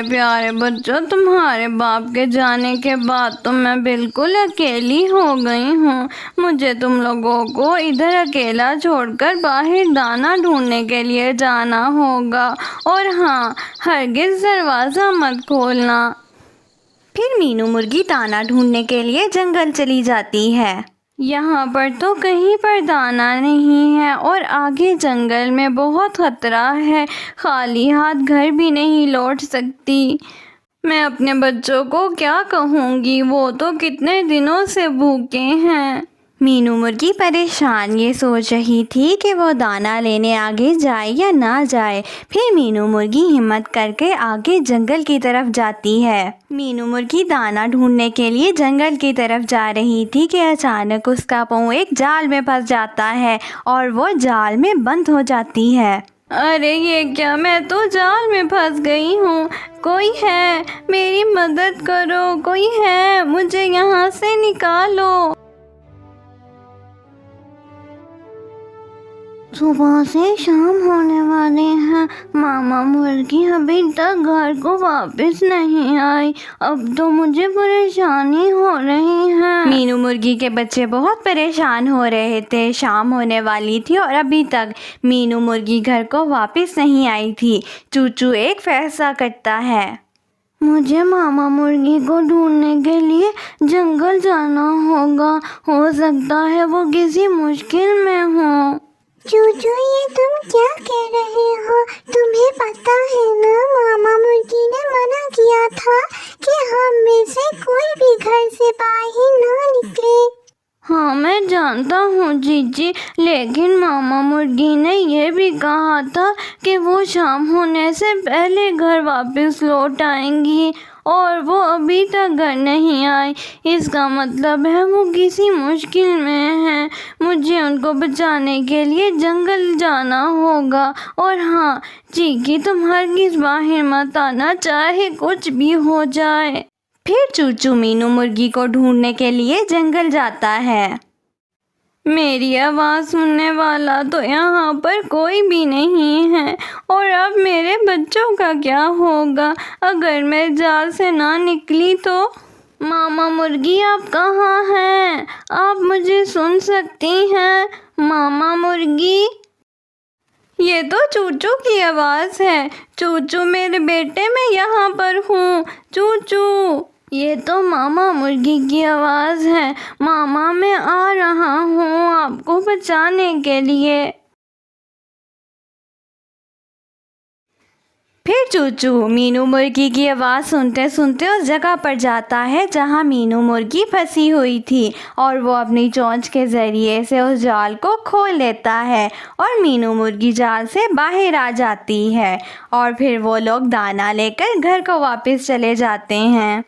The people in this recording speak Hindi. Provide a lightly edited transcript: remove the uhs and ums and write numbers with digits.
प्यारे बच्चों, तुम्हारे बाप के जाने के बाद तो मैं बिल्कुल अकेली हो गई हूँ। मुझे तुम लोगों को इधर अकेला छोड़कर बाहर दाना ढूंढने के लिए जाना होगा। और हाँ, हरगिज़ दरवाज़ा मत खोलना। फिर मीनू मुर्गी दाना ढूंढने के लिए जंगल चली जाती है। यहाँ पर तो कहीं पर दाना नहीं है और आगे जंगल में बहुत खतरा है। खाली हाथ घर भी नहीं लौट सकती। मैं अपने बच्चों को क्या कहूँगी, वो तो कितने दिनों से भूखे हैं। मीनू मुर्गी परेशान ये सोच रही थी कि वो दाना लेने आगे जाए या ना जाए। फिर मीनू मुर्गी हिम्मत करके आगे जंगल की तरफ जाती है। मीनू मुर्गी दाना ढूंढने के लिए जंगल की तरफ जा रही थी कि अचानक उसका पाँव एक जाल में फंस जाता है और वो जाल में बंद हो जाती है। अरे ये क्या, मैं तो जाल में फंस गई हूँ। कोई है, मेरी मदद करो, कोई है, मुझे यहाँ से निकालो। सुबह से शाम होने वाले हैं, मामा मुर्गी अभी तक घर को वापस नहीं आई। अब तो मुझे परेशानी हो रही है। मीनू मुर्गी के बच्चे बहुत परेशान हो रहे थे। शाम होने वाली थी और अभी तक मीनू मुर्गी घर को वापस नहीं आई थी। चूचू एक फैसला करता है। मुझे मामा मुर्गी को ढूंढने के लिए जंगल जाना होगा। हो सकता है वो किसी मुश्किल में हो। चूचू, ये तुम क्या कह रहे हो? तुम्हें पता है ना, मामा मुर्गी ने मना किया था कि हम में से कोई भी घर से बाहर ना निकले। हाँ, मैं जानता हूँ जीजी, लेकिन मामा मुर्गी ने यह भी कहा था कि वो शाम होने से पहले घर वापस लौट आएंगी और वो अभी तक घर नहीं आई। इसका मतलब है वो किसी मुश्किल में है। मुझे उनको बचाने के लिए जंगल जाना होगा। और हाँ चीकी, तुम हरगिज़ बाहर मत आना, चाहे कुछ भी हो जाए। फिर चूचू मीनू मुर्गी को ढूंढने के लिए जंगल जाता है। मेरी आवाज़ सुनने वाला तो यहाँ पर कोई भी नहीं है। और अब मेरे बच्चों का क्या होगा अगर मैं जाल से ना निकली तो? मामा मुर्गी, आप कहाँ हैं? आप मुझे सुन सकती हैं? मामा मुर्गी। ये तो चूचू की आवाज़ है। चूचू मेरे बेटे, मैं यहाँ पर हूँ। चूचू, ये तो मामा मुर्गी की आवाज़ है। मामा, मैं आ रहा हूँ आपको बचाने के लिए। फिर चूचू मीनू मुर्गी की आवाज़ सुनते सुनते उस जगह पर जाता है जहाँ मीनू मुर्गी फंसी हुई थी और वो अपनी चोंच के ज़रिए से उस जाल को खोल देता है और मीनू मुर्गी जाल से बाहर आ जाती है। और फिर वो लोग दाना लेकर घर को वापस चले जाते हैं।